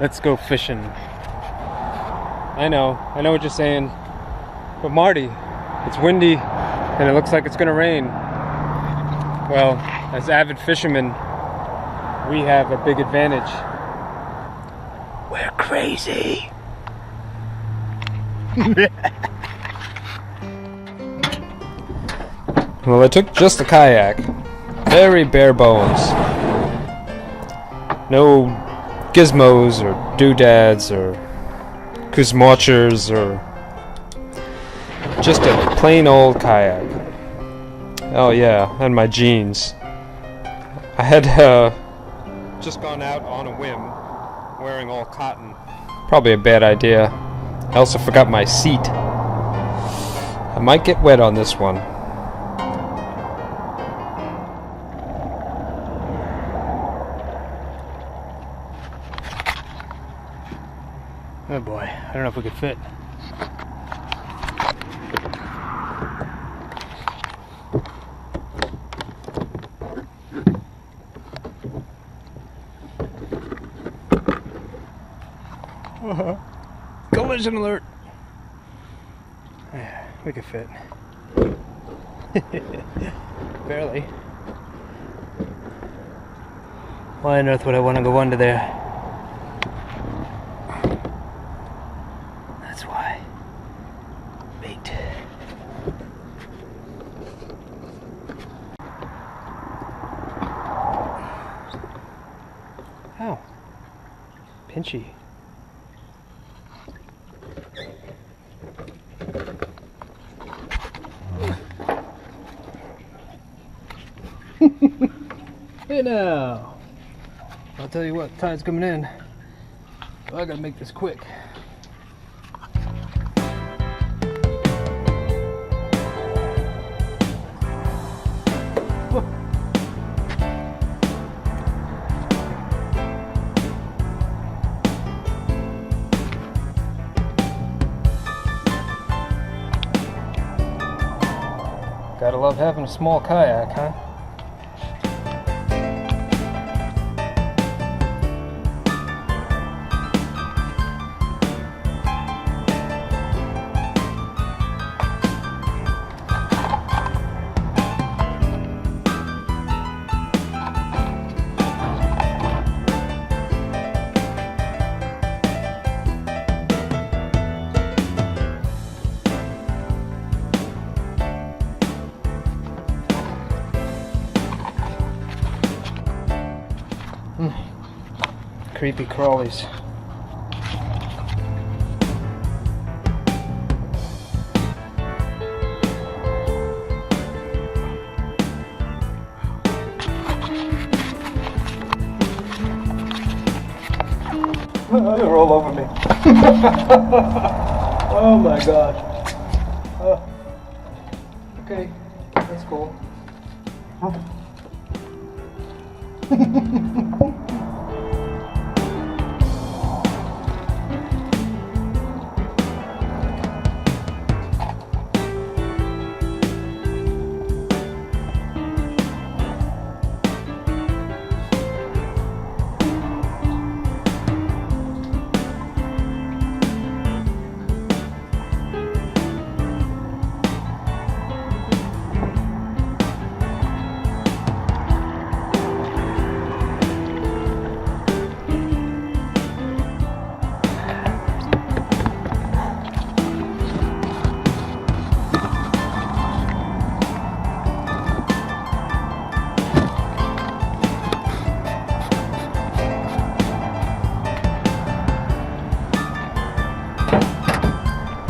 Let's go fishing. I know what you're saying. But Marty, it's windy and it looks like it's gonna rain. Well, as avid fishermen, we have a big advantage. We're crazy. Well, I took just a kayak. Very bare bones. No gizmos or doodads or kuzmochers or just a plain old kayak. Oh yeah, and my jeans. I had just gone out on a whim wearing all cotton. Probably a bad idea. I also forgot my seat. I might get wet on this one. Oh boy, I don't know if we could fit. Collision alert! Yeah, we could fit. Barely. Why on earth would I want to go under there? That's why. Bait. Ow. Pinchy. Hey now! I'll tell you what, tide's coming in. Well, I gotta make this quick. Gotta love having a small kayak, huh? Creepy crawlies. They're all over me. Oh my god. Okay, that's cool.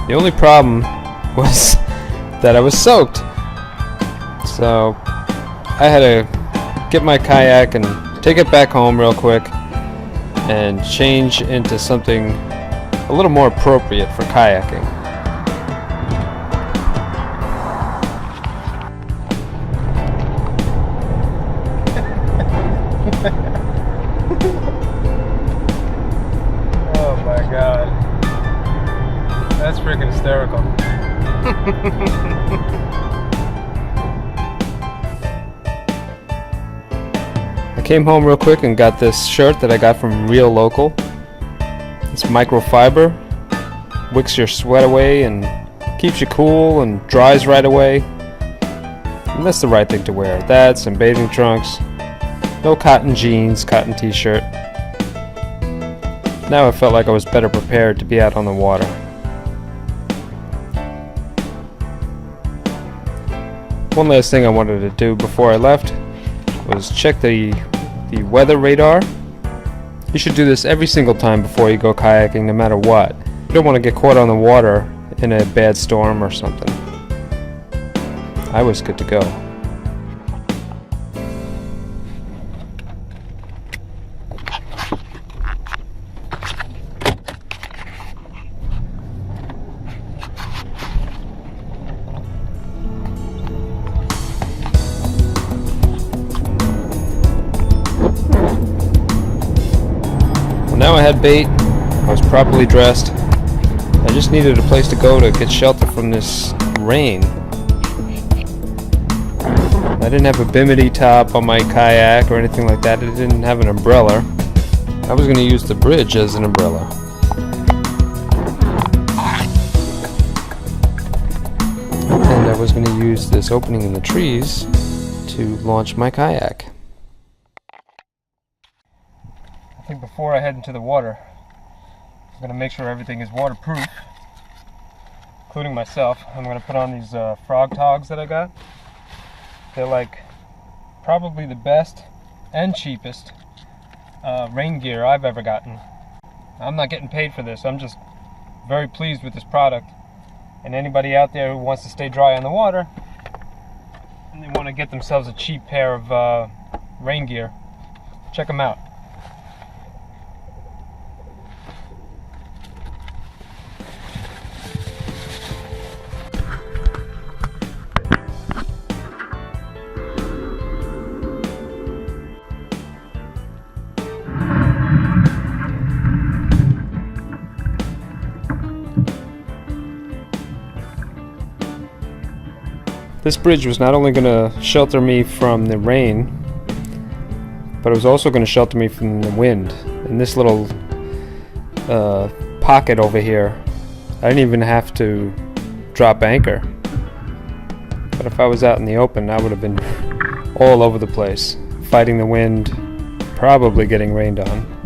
The only problem was that I was soaked. So I had to get my kayak and take it back home real quick and change into something a little more appropriate for kayaking. Oh my god. That's freaking hysterical. I came home real quick and got this shirt that I got from Real Local. It's microfiber, wicks your sweat away and keeps you cool and dries right away. And that's the right thing to wear. That, some bathing trunks, no cotton jeans, cotton t-shirt. Now I felt like I was better prepared to be out on the water. One last thing I wanted to do before I left was check the weather radar. You should do this every single time before you go kayaking, no matter what. You don't want to get caught on the water in a bad storm or something. I was good to go. Now I had bait, I was properly dressed. I just needed a place to go to get shelter from this rain. I didn't have a bimini top on my kayak or anything like that. It didn't have an umbrella. I was going to use the bridge as an umbrella. And I was going to use this opening in the trees to launch my kayak. I think before I head into the water, I'm going to make sure everything is waterproof, including myself. I'm going to put on these frog togs that I got. They're like probably the best and cheapest rain gear I've ever gotten. I'm not getting paid for this. I'm just very pleased with this product. And anybody out there who wants to stay dry on the water and they want to get themselves a cheap pair of rain gear, check them out. This bridge was not only going to shelter me from the rain, but it was also going to shelter me from the wind. And this little pocket over here, I didn't even have to drop anchor. But if I was out in the open, I would have been all over the place, fighting the wind, probably getting rained on.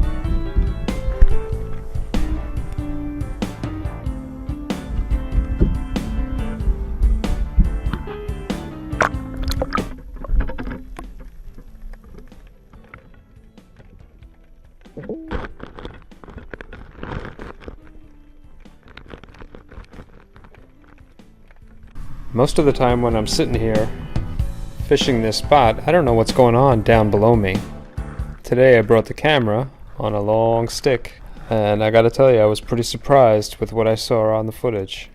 Most of the time when I'm sitting here fishing this spot, I don't know what's going on down below me. Today I brought the camera on a long stick, and I gotta tell you, I was pretty surprised with what I saw on the footage.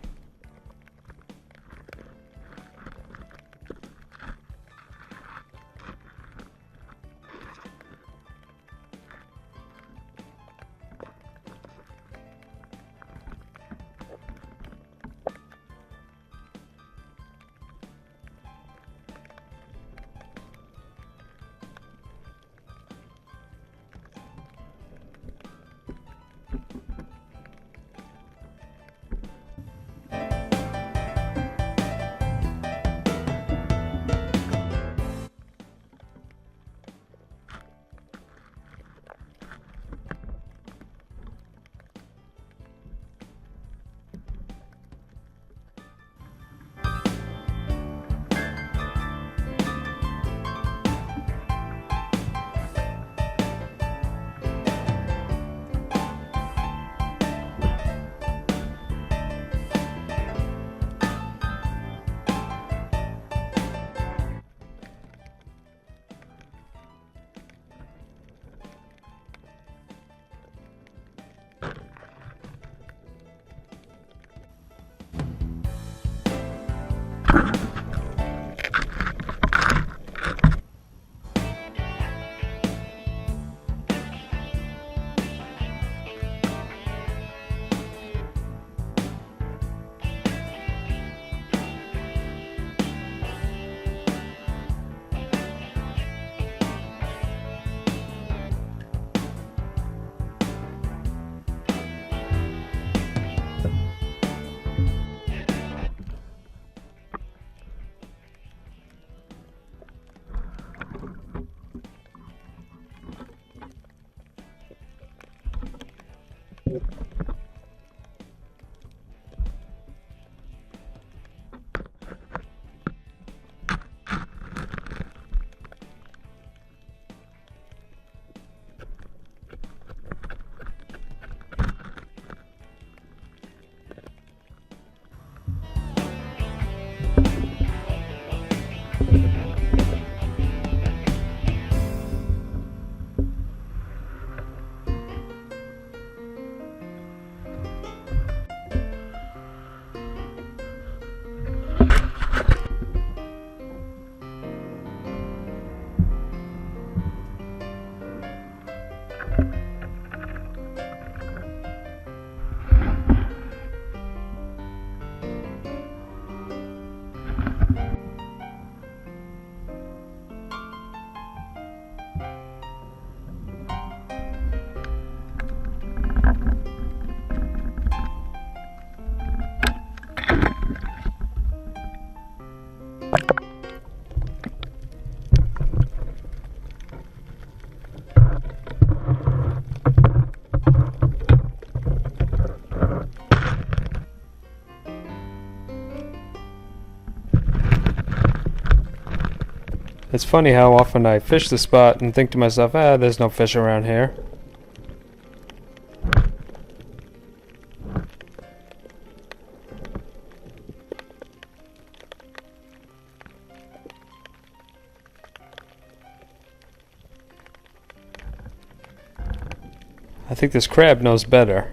It's funny how often I fish the spot and think to myself, ah, there's no fish around here. I think this crab knows better.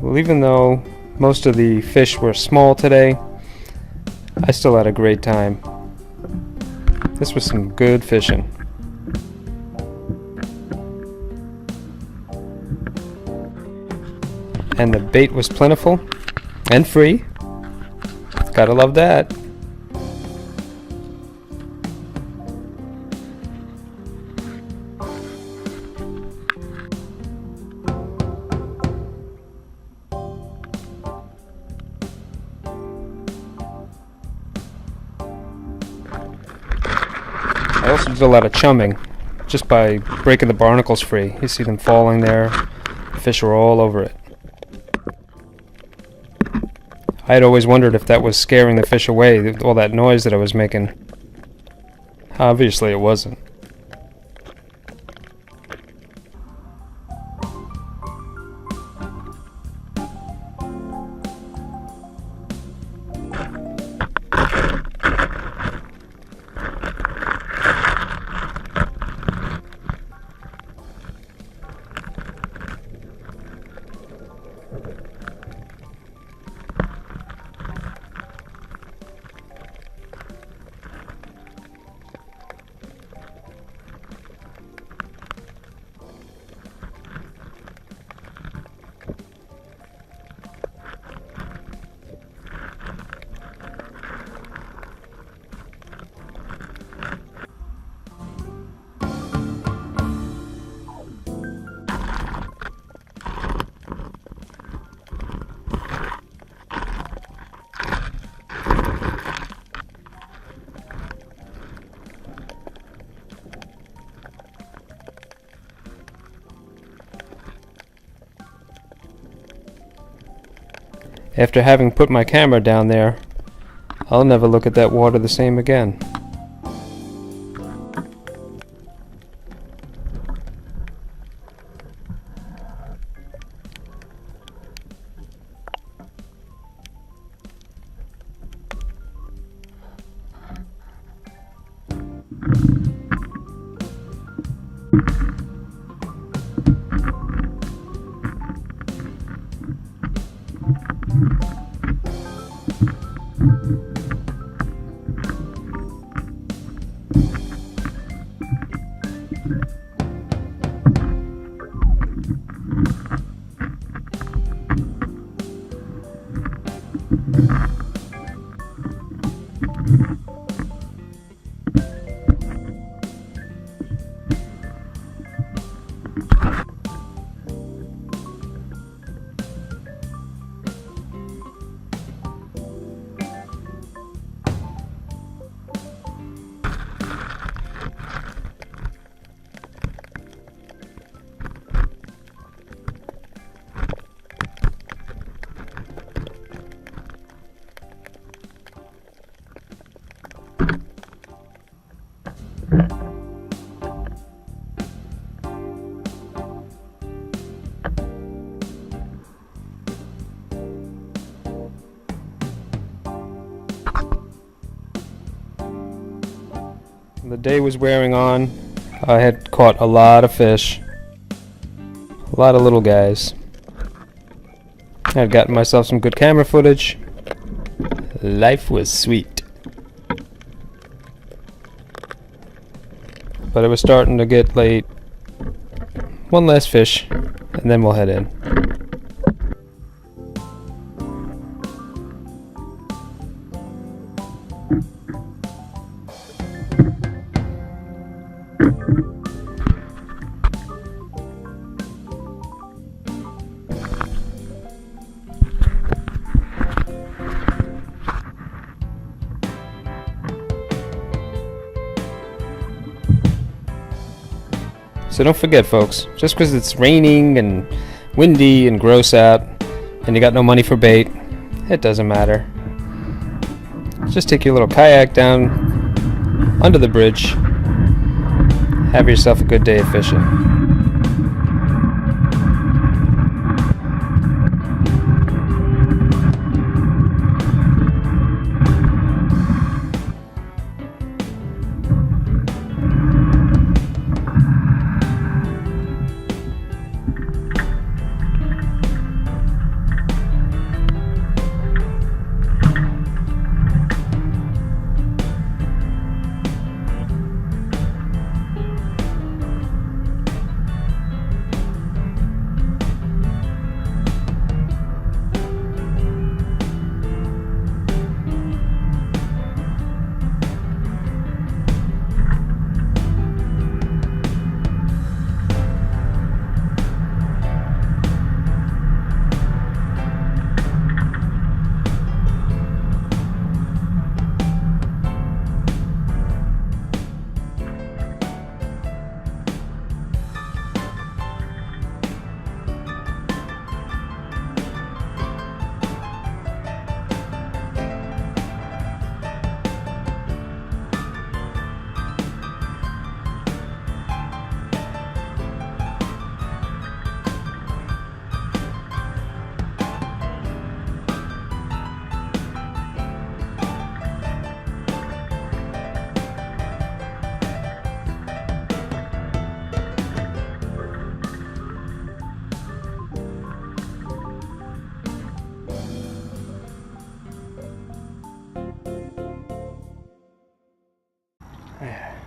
Well, even though most of the fish were small today, I still had a great time. This was some good fishing. And the bait was plentiful and free. Gotta love that. I also did a lot of chumming, just by breaking the barnacles free. You see them falling there. The fish were all over it. I had always wondered if that was scaring the fish away, all that noise that I was making. Obviously it wasn't. After having put my camera down there, I'll never look at that water the same again. The day was wearing on. I had caught a lot of fish. A lot of little guys. I had gotten myself some good camera footage. Life was sweet. But it was starting to get late. One last fish, and then we'll head in. So don't forget, folks, just because it's raining and windy and gross out and you got no money for bait, it doesn't matter. Just take your little kayak down under the bridge. Have yourself a good day of fishing.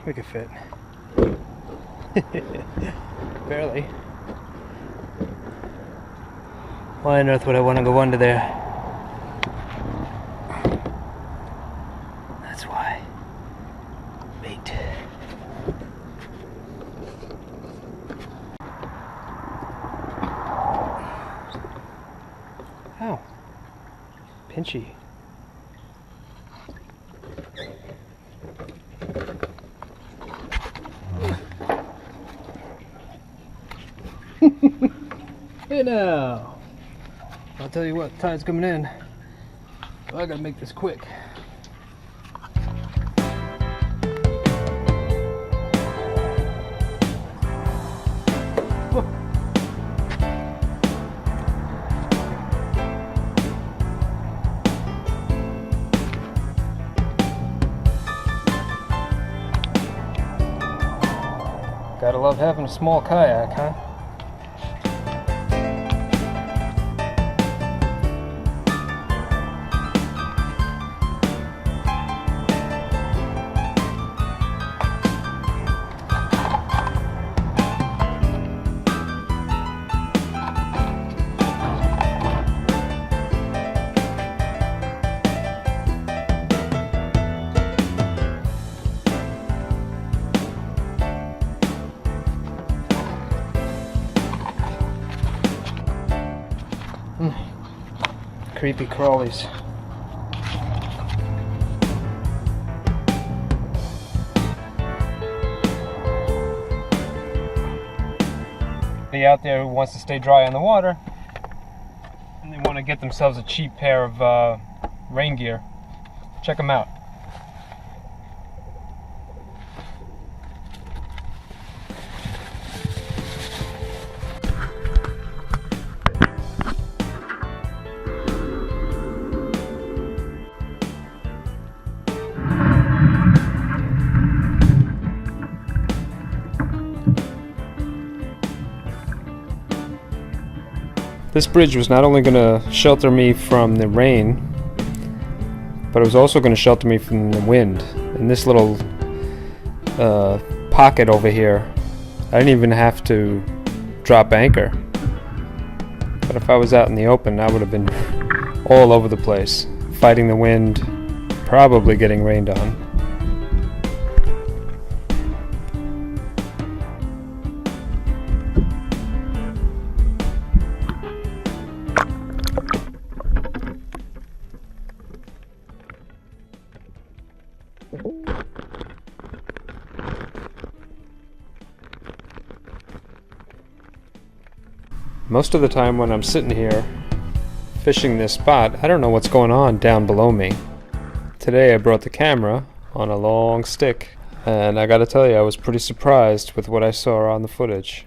We could fit. Barely. Why on earth would I want to go under there? That's why. Bait. Ow. Pinchy. Hey now! I'll tell you what, tide's coming in. So I gotta make this quick. Gotta love having a small kayak, huh? Creepy crawlies. Be out there who wants to stay dry on the water and they want to get themselves a cheap pair of rain gear. Check them out. This bridge was not only going to shelter me from the rain, but it was also going to shelter me from the wind. In this little pocket over here, I didn't even have to drop anchor. But if I was out in the open, I would have been all over the place, fighting the wind, probably getting rained on. Most of the time when I'm sitting here fishing this spot, I don't know what's going on down below me. Today I brought the camera on a long stick, and I gotta tell you, I was pretty surprised with what I saw on the footage.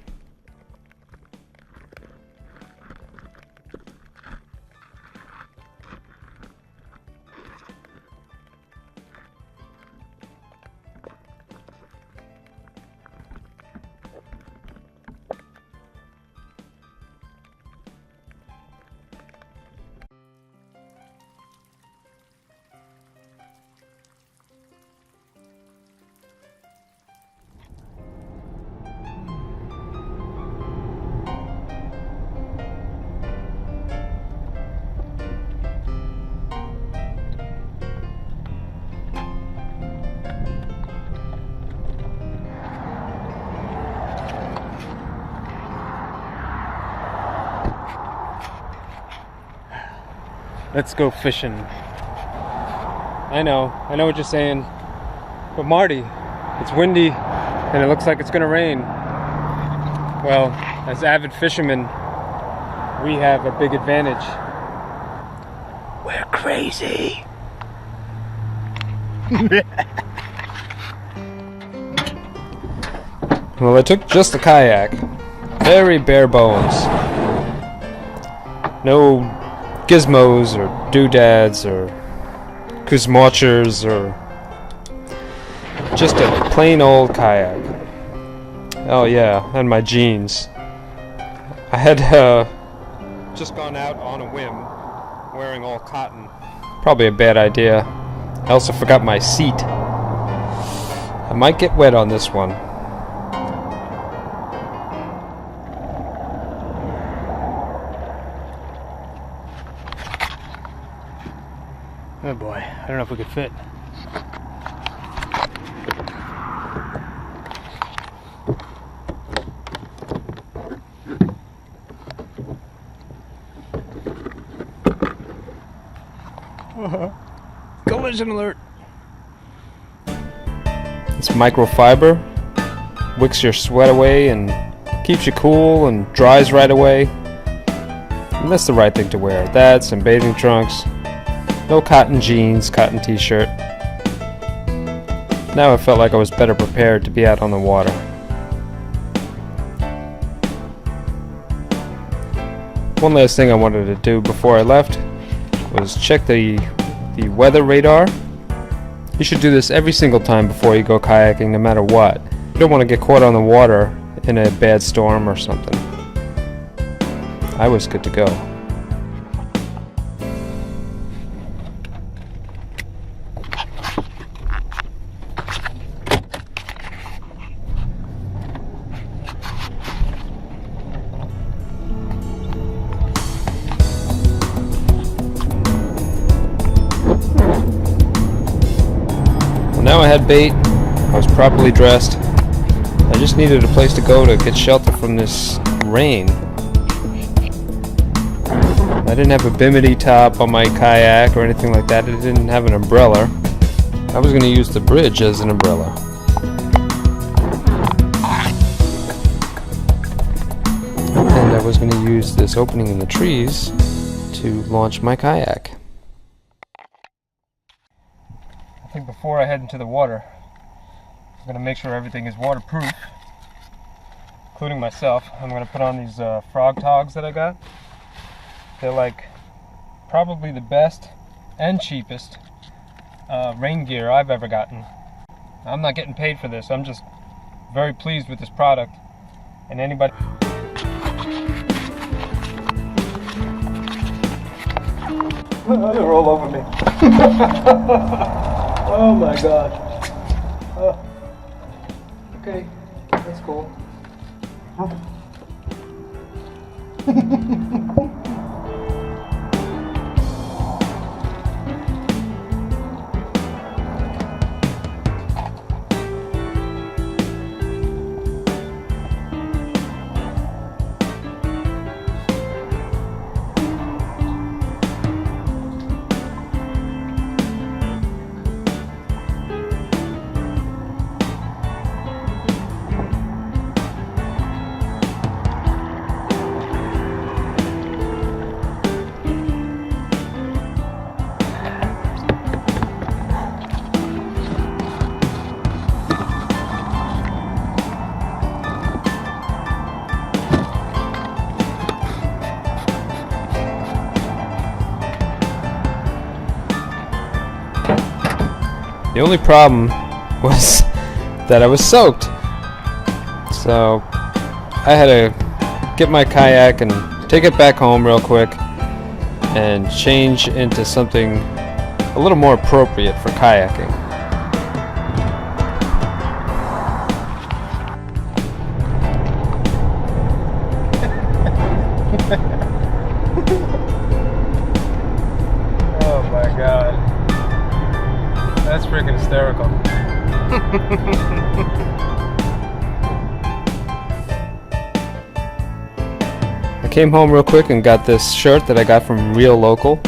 Let's go fishing. I know what you're saying. But Marty, it's windy and it looks like it's gonna rain. Well, as avid fishermen, we have a big advantage. We're crazy. Well, I took just a kayak. Very bare bones. No gizmos or doodads or kuzmotchers or just a plain old kayak. Oh yeah, and my jeans. I had just gone out on a whim wearing all cotton. Probably a bad idea. I also forgot my seat. I might get wet on this one. Oh boy, I don't know if we could fit. Collision alert! It's microfiber, wicks your sweat away and keeps you cool and dries right away. And that's the right thing to wear. That, some bathing trunks, no cotton jeans, cotton t-shirt. Now I felt like I was better prepared to be out on the water. One last thing I wanted to do before I left was check the weather radar. You should do this every single time before you go kayaking, no matter what. You don't want to get caught on the water in a bad storm or something. I was good to go. Now I had bait, I was properly dressed. I just needed a place to go to get shelter from this rain. I didn't have a bimini top on my kayak or anything like that. It didn't have an umbrella. I was going to use the bridge as an umbrella. And I was going to use this opening in the trees to launch my kayak. I think before I head into the water, I'm going to make sure everything is waterproof, including myself. I'm going to put on these frog togs that I got. They're like probably the best and cheapest rain gear I've ever gotten. I'm not getting paid for this. I'm just very pleased with this product. And anybody... They're all over me. Oh my god. Okay, that's cool. The only problem was that I was soaked. So I had to get my kayak and take it back home real quick and change into something a little more appropriate for kayaking. Oh my god. That's freaking hysterical. I came home real quick and got this shirt that I got from Real Local.